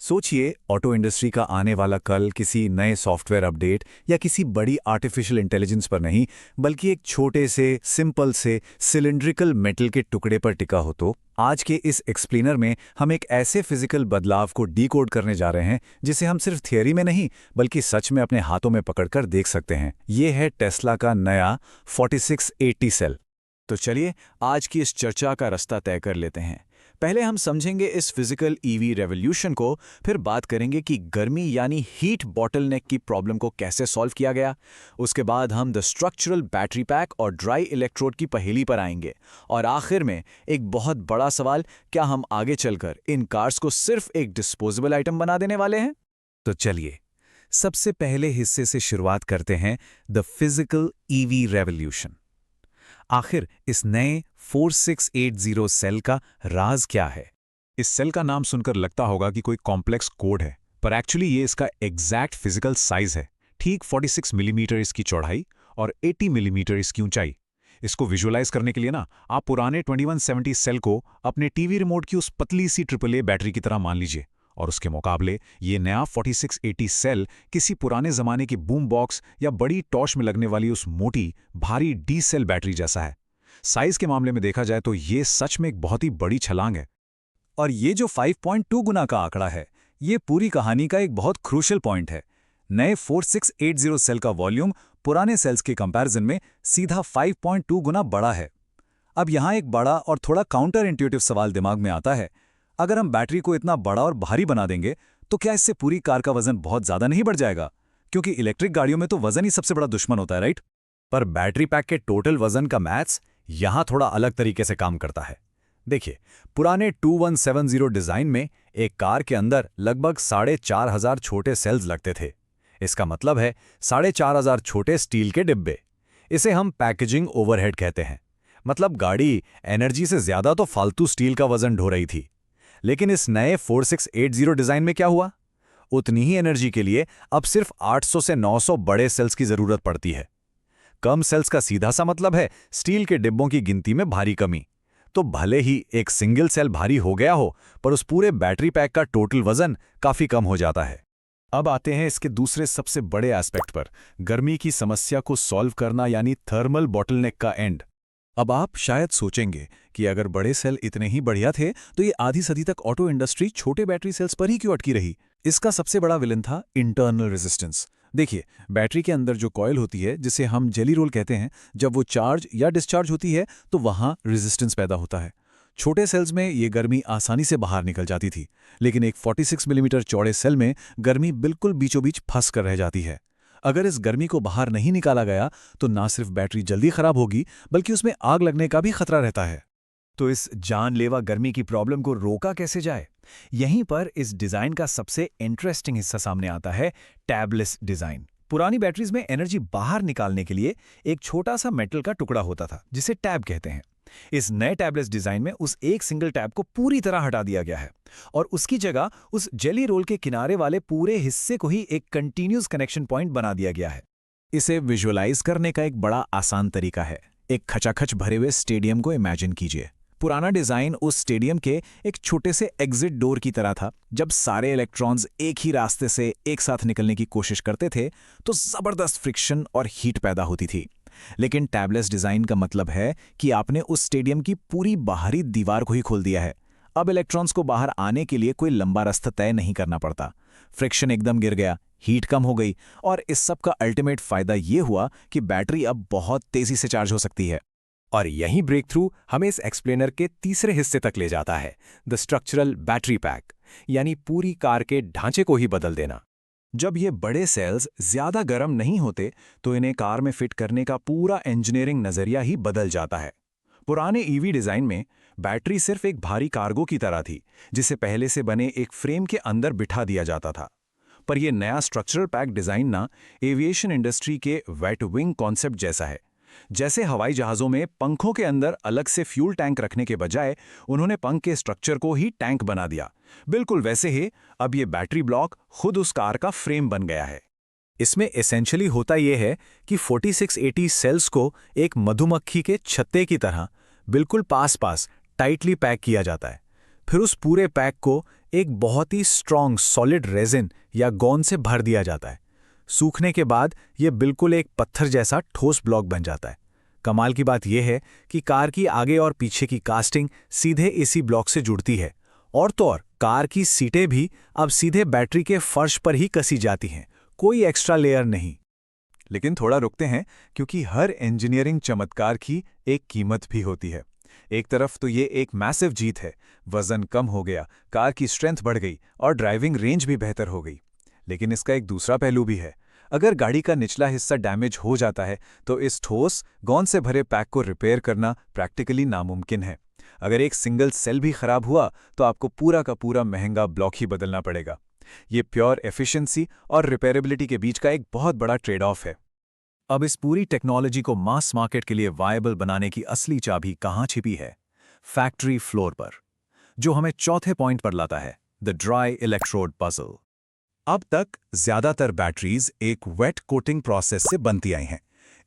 सोचिए, auto industry का आने वाला कल किसी नए सॉफ्टवेयर अपडेट या किसी बड़ी आर्टिफिशियल इंटेलिजेंस पर नहीं, बल्कि एक छोटे से सिंपल से सिलिंड्रिकल मेटल के टुकड़े पर टिका हो। तो आज के इस एक्सप्लेनर में हम एक ऐसे फिजिकल बदलाव को डीकोड करने जा रहे हैं जिसे हम सिर्फ थियरी में नहीं बल्कि सच में अपने हाथों में पकड़कर देख सकते हैं। ये है टेस्ला का नया 4680 सेल। तो चलिए आज की इस चर्चा का रास्ता तय कर लेते हैं। पहले हम समझेंगे इस फिजिकल ईवी रेवोल्यूशन को, फिर बात करेंगे कि गर्मी यानी हीट बॉटलनेक की प्रॉब्लम को कैसे सॉल्व किया गया। उसके बाद हम द स्ट्रक्चरल बैटरी पैक और ड्राई इलेक्ट्रोड की पहेली पर आएंगे। और आखिर में एक बहुत बड़ा सवाल, क्या हम आगे चलकर इन कार्स को सिर्फ एक डिस्पोजेबल आइटम बना देने वाले हैं? तो चलिए सबसे पहले हिस्से से शुरुआत करते हैं, द फिजिकल ईवी रेवोल्यूशन। आखिर इस नए 4680 सेल का राज क्या है? इस सेल का नाम सुनकर लगता होगा कि कोई कॉम्प्लेक्स कोड है, पर एक्चुअली ये इसका एग्जैक्ट फिजिकल साइज है। ठीक 46 मिलीमीटर इसकी चौड़ाई और 80 मिलीमीटर इसकी ऊंचाई। इसको विजुअलाइज करने के लिए ना, आप पुराने 2170 सेल को अपने टीवी रिमोट की उस पतली सी AAA बैटरी की तरह मान लीजिए, और उसके मुकाबले ये नया 4680 सेल किसी पुराने जमाने की बूम बॉक्स या बड़ी टॉर्च में लगने वाली उस मोटी भारी डी सेल बैटरी जैसा है। साइज के मामले में देखा जाए तो ये सच में एक बहुत ही बड़ी छलांग है। और ये जो 5.2 गुना का आंकड़ा है, ये पूरी कहानी का एक बहुत क्रूशियल पॉइंट है। नए 4680 सेल का वॉल्यूम पुराने सेल्स के कंपैरिजन में सीधा 5.2 गुना बड़ा है। अब यहाँ एक बड़ा और थोड़ा काउंटर इंट्यूटिव सवाल दिमाग में आता है, अगर हम बैटरी को इतना बड़ा और भारी बना देंगे तो क्या इससे पूरी कार का वजन बहुत ज्यादा नहीं बढ़ जाएगा? क्योंकि इलेक्ट्रिक गाड़ियों में तो वजन ही सबसे बड़ा दुश्मन होता है, राइट? पर बैटरी पैक के टोटल वजन का मैथ्स यहां थोड़ा अलग तरीके से काम करता है। देखिए, पुराने 2170 डिजाइन में एक कार के अंदर लगभग 4500 छोटे सेल्स लगते थे। इसका मतलब है 4500 छोटे स्टील के डिब्बे। इसे हम पैकेजिंग ओवरहेड कहते हैं। मतलब गाड़ी एनर्जी से ज्यादा तो फालतू स्टील का वजन ढो रही थी। लेकिन इस नए 4680 डिजाइन में क्या हुआ? उतनी ही एनर्जी के लिए अब सिर्फ 800 से 900 बड़े सेल्स की जरूरत पड़ती है। कम सेल्स का सीधा सा मतलब है स्टील के डिब्बों की गिनती में भारी कमी। तो भले ही एक सिंगल सेल भारी हो गया हो, पर उस पूरे बैटरी पैक का टोटल वजन काफी कम हो जाता है। अब आते हैं इसके दूसरे सबसे बड़े एस्पेक्ट पर, गर्मी की समस्या को सॉल्व करना यानी थर्मल बॉटलनेक का एंड। अब आप शायद सोचेंगे कि अगर बड़े सेल इतने ही बढ़िया थे तो ये आधी सदी तक ऑटो इंडस्ट्री छोटे बैटरी सेल्स पर ही क्यों अटकी रही? इसका सबसे बड़ा विलन था इंटरनल रेजिस्टेंस। देखिए, बैटरी के अंदर जो कॉइल होती है, जिसे हम जेली रोल कहते हैं, जब वो चार्ज या डिस्चार्ज होती है तो वहां रेजिस्टेंस पैदा होता है। छोटे सेल्स में ये गर्मी आसानी से बाहर निकल जाती थी, लेकिन एक 46 मिलीमीटर चौड़े सेल में गर्मी बिल्कुल बीचों बीच फंस कर रह जाती है। अगर इस गर्मी को बाहर नहीं निकाला गया तो ना सिर्फ बैटरी जल्दी खराब होगी, बल्कि उसमें आग लगने का भी खतरा रहता है। तो इस जानलेवा गर्मी की प्रॉब्लम को रोका कैसे जाए? यहीं पर इस डिजाइन का सबसे इंटरेस्टिंग हिस्सा सामने आता है, टैबलेस डिजाइन। पुरानी बैटरीज में एनर्जी बाहर निकालने के लिए एक छोटा सा मेटल का टुकड़ा होता था, जिसे टैब कहते हैं। इस नए टैबलेस डिजाइन में उस एक सिंगल टैब को पूरी तरह हटा दिया गया है और उसकी जगह उस जेली रोल के किनारे वाले पूरे हिस्से को ही एक कंटीन्यूअस कनेक्शन पॉइंट बना दिया गया है। इसे विजुअलाइज करने का एक बड़ा आसान तरीका है। एक खचाखच भरे हुए स्टेडियम को इमेजिन कीजिए। पुराना डिजाइन उस स्टेडियम के एक छोटे से एग्जिट डोर की तरह था। जब सारे इलेक्ट्रॉन्स एक ही रास्ते से एक साथ निकलने की कोशिश करते थे तो जबरदस्त फ्रिक्शन और हीट पैदा होती थी। लेकिन टैबलेस डिजाइन का मतलब है कि आपने उस स्टेडियम की पूरी बाहरी दीवार को ही खोल दिया है। अब इलेक्ट्रॉन्स को बाहर आने के लिए कोई लंबा रास्ता तय नहीं करना पड़ता। फ्रिक्शन एकदम गिर गया, हीट कम हो गई, और इस सब का अल्टीमेट फायदा ये हुआ कि बैटरी अब बहुत तेजी से चार्ज हो सकती है। और यही ब्रेक थ्रू हमें इस एक्सप्लेनर के तीसरे हिस्से तक ले जाता है, द स्ट्रक्चरल बैटरी पैक, यानी पूरी कार के ढांचे को ही बदल देना। जब ये बड़े सेल्स ज्यादा गर्म नहीं होते तो इन्हें कार में फिट करने का पूरा इंजीनियरिंग नजरिया ही बदल जाता है। पुराने ईवी डिजाइन में बैटरी सिर्फ एक भारी कार्गो की तरह थी, जिसे पहले से बने एक फ्रेम के अंदर बिठा दिया जाता था। पर यह नया स्ट्रक्चरल पैक डिजाइन ना एविएशन इंडस्ट्री के वेट विंग कॉन्सेप्ट जैसा है। जैसे हवाई जहाजों में पंखों के अंदर अलग से फ्यूल टैंक रखने के बजाय उन्होंने पंख के स्ट्रक्चर को ही टैंक बना दिया, बिल्कुल वैसे ही अब ये बैटरी ब्लॉक खुद उस कार का फ्रेम बन गया है। इसमें एसेंशियली होता यह है कि 4680 सेल्स को एक मधुमक्खी के छत्ते की तरह बिल्कुल पास पास टाइटली पैक किया जाता है। फिर उस पूरे पैक को एक बहुत ही स्ट्रॉन्ग सॉलिड रेजिन या गोंद से भर दिया जाता है। सूखने के बाद ये बिल्कुल एक पत्थर जैसा ठोस ब्लॉक बन जाता है। कमाल की बात यह है कि कार की आगे और पीछे की कास्टिंग सीधे इसी ब्लॉक से जुड़ती है, और तो और कार की सीटें भी अब सीधे बैटरी के फर्श पर ही कसी जाती हैं, कोई एक्स्ट्रा लेयर नहीं। लेकिन थोड़ा रुकते हैं, क्योंकि हर इंजीनियरिंग चमत्कार की एक कीमत भी होती है। एक तरफ तो ये एक मैसिव जीत है, वजन कम हो गया, कार की स्ट्रेंथ बढ़ गई और ड्राइविंग रेंज भी बेहतर हो गई। लेकिन इसका एक दूसरा पहलू भी है। अगर गाड़ी का निचला हिस्सा डैमेज हो जाता है तो इस ठोस गोंद से भरे पैक को रिपेयर करना प्रैक्टिकली नामुमकिन है। अगर एक सिंगल सेल भी खराब हुआ तो आपको पूरा का पूरा महंगा ब्लॉक ही बदलना पड़ेगा। ये प्योर एफिशिएंसी और रिपेयरेबिलिटी के बीच का एक बहुत बड़ा ट्रेड ऑफ है। अब इस पूरी टेक्नोलॉजी को मास मार्केट के लिए वायबल बनाने की असली चाबी कहाँ छिपी है? फैक्ट्री फ्लोर पर, जो हमें चौथे पॉइंट पर लाता है, द ड्राई इलेक्ट्रोड पजल। अब तक ज्यादातर बैटरीज एक वेट कोटिंग प्रोसेस से बनती आई हैं।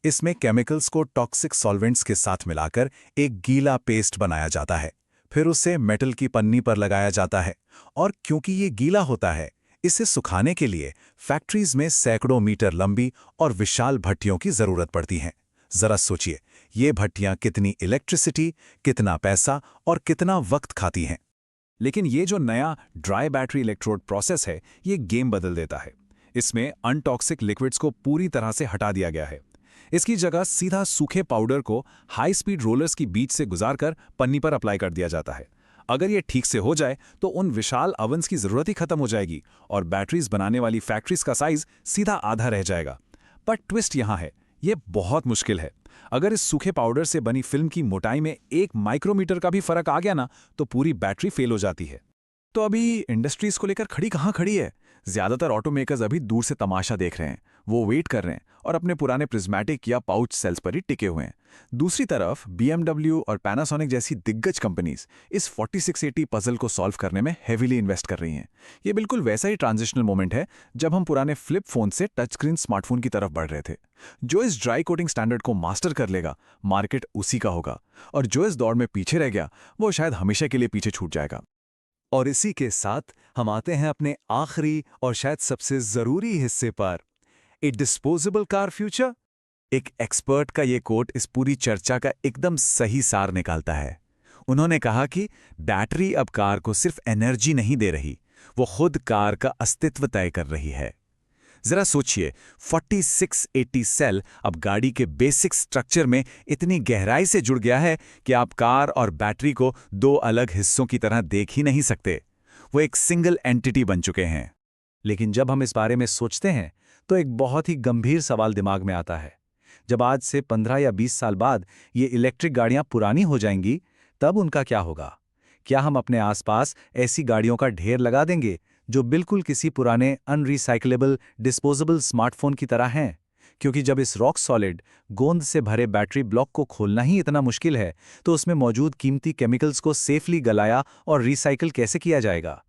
इसमें केमिकल्स को टॉक्सिक सॉल्वेंट्स के साथ मिलाकर एक गीला पेस्ट बनाया जाता है, फिर उसे मेटल की पन्नी पर लगाया जाता है, और क्योंकि ये गीला होता है, इसे सुखाने के लिए फैक्ट्रीज में सैकड़ों मीटर लंबी और विशाल भट्टियों की जरूरत पड़ती है। जरा सोचिए, ये भट्टियां कितनी इलेक्ट्रिसिटी, कितना पैसा और कितना वक्त खाती हैं। लेकिन ये जो नया ड्राई बैटरी इलेक्ट्रोड प्रोसेस है, ये गेम बदल देता है। इसमें अनटॉक्सिक लिक्विड्स को पूरी तरह से हटा दिया गया है। इसकी जगह सीधा सूखे पाउडर को हाई स्पीड रोलर्स की बीच से गुजारकर पन्नी पर अप्लाई कर दिया जाता है। अगर ये ठीक से हो जाए तो उन विशाल ओवन्स की जरूरत ही खत्म हो जाएगी और बैटरीज बनाने वाली फैक्ट्रीज का साइज सीधा आधा रह जाएगा। पर ट्विस्ट यहां है, ये बहुत मुश्किल है। अगर इस सूखे पाउडर से बनी फिल्म की मोटाई में 1 माइक्रोमीटर का भी फर्क आ गया ना, तो पूरी बैटरी फेल हो जाती है। तो अभी इंडस्ट्री इसको लेकर खड़ी कहाँ खड़ी है? ज्यादातर ऑटोमेकर्स अभी दूर से तमाशा देख रहे हैं, वो वेट कर रहे हैं और अपने पुराने प्रिज्मेटिक या पाउच सेल्स पर ही टिके हुए हैं। दूसरी तरफ BMW और पैनासोनिक जैसी दिग्गज कंपनीज इस 4680 पजल को सॉल्व करने में हेवीली इन्वेस्ट कर रही हैं। ये बिल्कुल वैसा ही ट्रांजिशनल मोमेंट है जब हम पुराने फ्लिप फोन से टच स्क्रीन स्मार्टफोन की तरफ बढ़ रहे थे। जो इस ड्राई कोटिंग स्टैंडर्ड को मास्टर कर लेगा, मार्केट उसी का होगा, और जो इस दौड़ में पीछे रह गया, वो शायद हमेशा के लिए पीछे छूट जाएगा। और इसी के साथ हम आते हैं अपने आखिरी और शायद सबसे जरूरी हिस्से पर, ए डिस्पोजेबल कार फ्यूचर। एक एक्सपर्ट का ये कोट इस पूरी चर्चा का एकदम सही सार निकालता है। उन्होंने कहा कि बैटरी अब कार को सिर्फ एनर्जी नहीं दे रही, वो खुद कार का अस्तित्व तय कर रही है। जरा सोचिए, 4680 सेल अब गाड़ी के बेसिक स्ट्रक्चर में इतनी गहराई से जुड़ गया है कि आप कार और बैटरी को 2 अलग हिस्सों की तरह देख ही नहीं सकते। वो एक सिंगल एंटिटी बन चुके हैं। लेकिन जब हम इस बारे में सोचते हैं तो एक बहुत ही गंभीर सवाल दिमाग में आता है। जब आज से 15 या 20 साल बाद ये इलेक्ट्रिक गाड़ियां पुरानी हो जाएंगी, तब उनका क्या होगा? क्या हम अपने आसपास ऐसी गाड़ियों का ढेर लगा देंगे जो बिल्कुल किसी पुराने अनरिसाइक्लेबल डिस्पोजेबल स्मार्टफोन की तरह हैं? क्योंकि जब इस रॉक सॉलिड गोंद से भरे बैटरी ब्लॉक को खोलना ही इतना मुश्किल है, तो उसमें मौजूद कीमती केमिकल्स को सेफली गलाया और रिसाइकिल कैसे किया जाएगा?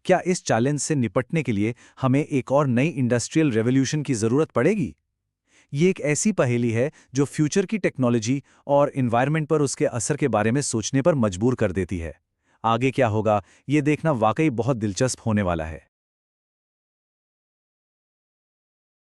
क्या इस चैलेंज से निपटने के लिए हमें एक और नई इंडस्ट्रियल रेवोल्यूशन की जरूरत पड़ेगी? ये एक ऐसी पहेली है जो फ्यूचर की टेक्नोलॉजी और एनवायरनमेंट पर उसके असर के बारे में सोचने पर मजबूर कर देती है। आगे क्या होगा, ये देखना वाकई बहुत दिलचस्प होने वाला है।